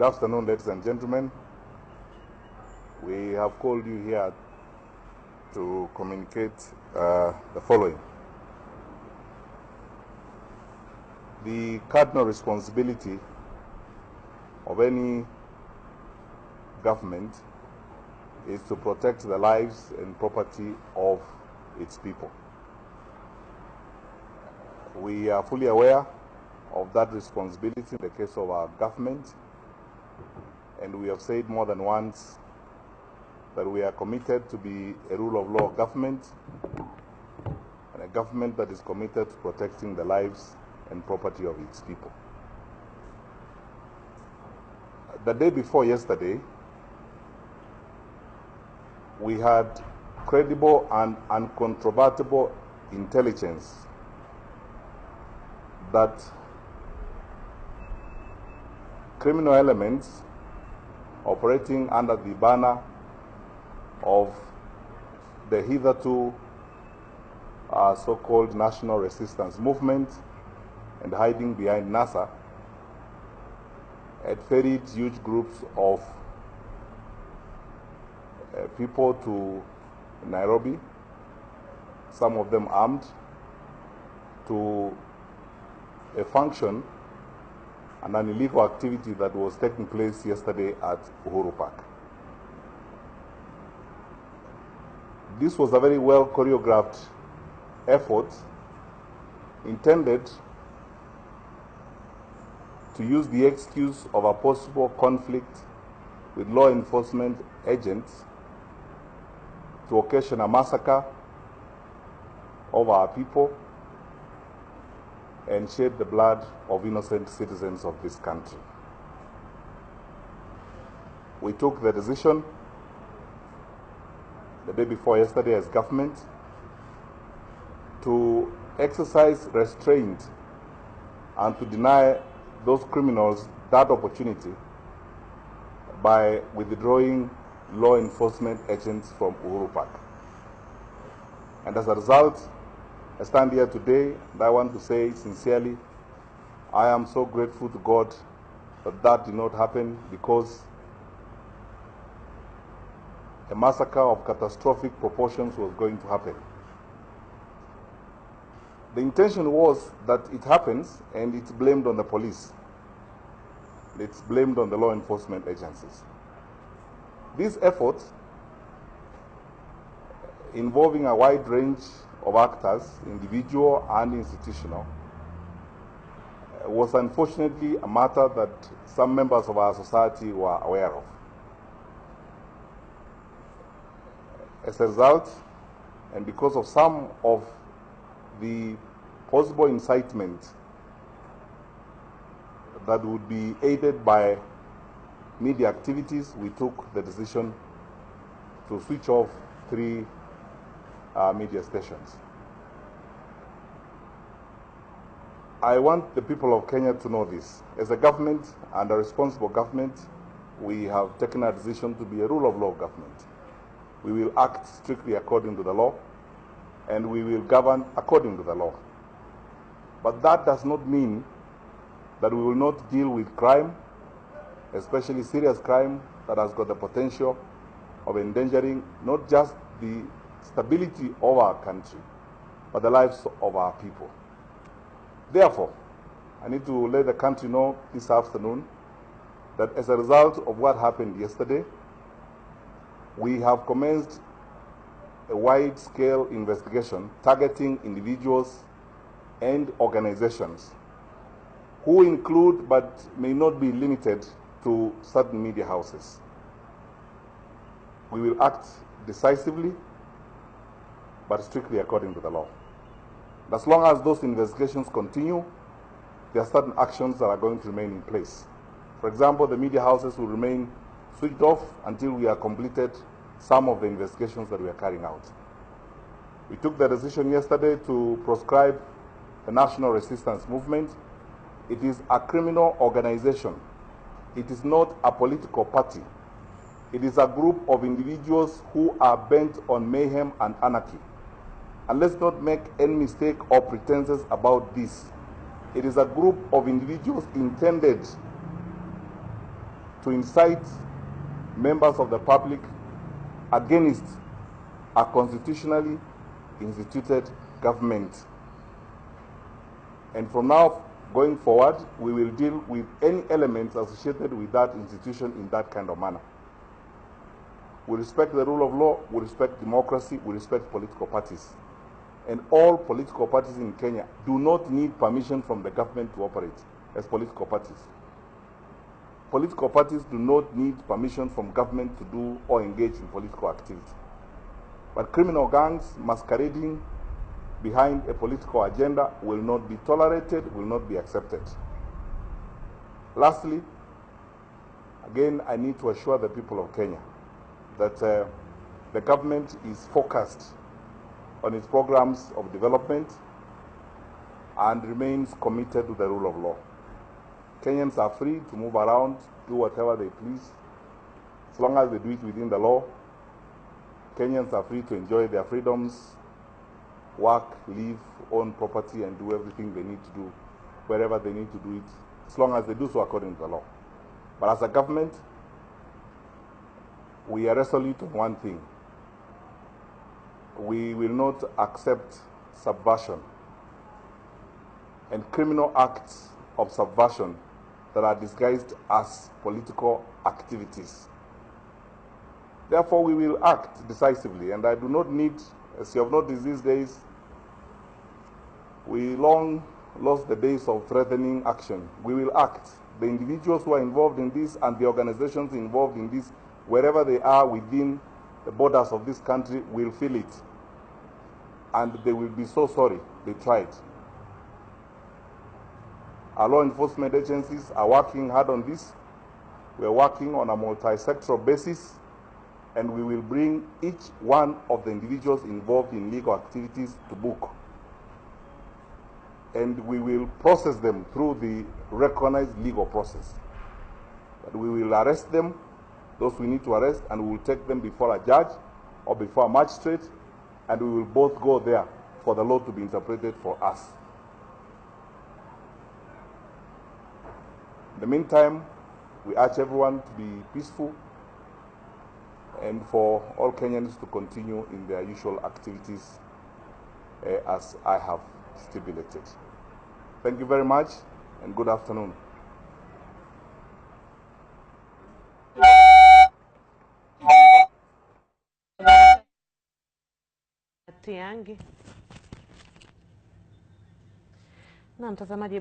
Good afternoon, ladies and gentlemen. We have called you here to communicate the following. The cardinal responsibility of any government is to protect the lives and property of its people. We are fully aware of that responsibility in the case of our government, and we have said more than once that we are committed to be a rule of law government and a government that is committed to protecting the lives and property of its people. The day before yesterday, we had credible and uncontrovertible intelligence that criminal elements operating under the banner of the hitherto so-called National Resistance Movement and hiding behind NASA had ferried huge groups of people to Nairobi, some of them armed, to a function and an illegal activity that was taking place yesterday at Uhuru Park. This was a very well choreographed effort intended to use the excuse of a possible conflict with law enforcement agents to occasion a massacre of our people and shed the blood of innocent citizens of this country. We took the decision the day before yesterday as government to exercise restraint and to deny those criminals that opportunity by withdrawing law enforcement agents from Uhuru Park. And as a result, I stand here today and I want to say sincerely, I am so grateful to God that that did not happen, because a massacre of catastrophic proportions was going to happen. The intention was that it happens and it's blamed on the police. It's blamed on the law enforcement agencies. This effort, involving a wide range of actors, individual and institutional, was unfortunately a matter that some members of our society were aware of. As a result, and because of some of the possible incitement that would be aided by media activities, we took the decision to switch off 3 media stations. I want the people of Kenya to know this. As a government and a responsible government, we have taken a decision to be a rule of law government. We will act strictly according to the law, and we will govern according to the law. But that does not mean that we will not deal with crime, especially serious crime that has got the potential of endangering not just the stability of our country, but the lives of our people. Therefore, I need to let the country know this afternoon that as a result of what happened yesterday, we have commenced a wide-scale investigation targeting individuals and organizations who include but may not be limited to certain media houses. We will act decisively but strictly according to the law. As long as those investigations continue, there are certain actions that are going to remain in place. For example, the media houses will remain switched off until we have completed some of the investigations that we are carrying out. We took the decision yesterday to proscribe the National Resistance Movement. It is a criminal organization. It is not a political party. It is a group of individuals who are bent on mayhem and anarchy. And let's not make any mistake or pretenses about this. It is a group of individuals intended to incite members of the public against a constitutionally instituted government. And from now going forward, we will deal with any elements associated with that institution in that kind of manner. We respect the rule of law, we respect democracy, we respect political parties. And all political parties in Kenya do not need permission from the government to operate as political parties. Political parties do not need permission from government to do or engage in political activity. But criminal gangs masquerading behind a political agenda will not be tolerated, will not be accepted. Lastly, again, I need to assure the people of Kenya that the government is focused on its programs of development and remains committed to the rule of law. Kenyans are free to move around, do whatever they please, as long as they do it within the law. Kenyans are free to enjoy their freedoms, work, live, own property, and do everything they need to do, wherever they need to do it, as long as they do so according to the law. But as a government, we are resolute on one thing. We will not accept subversion and criminal acts of subversion that are disguised as political activities. Therefore, we will act decisively, and I do not need, as you have noticed these days, we long lost the days of threatening action. We will act. The individuals who are involved in this and the organizations involved in this, wherever they are within the borders of this country, will feel it. And they will be so sorry they tried. Our law enforcement agencies are working hard on this. We are working on a multi-sectoral basis, and we will bring each one of the individuals involved in legal activities to book. And we will process them through the recognized legal process. But we will arrest them, those we need to arrest, and we will take them before a judge or before a magistrate, and we will both go there for the law to be interpreted for us. In the meantime, we urge everyone to be peaceful and for all Kenyans to continue in their usual activities as I have stipulated. Thank you very much and good afternoon. Matiang'i. Na mtazamaji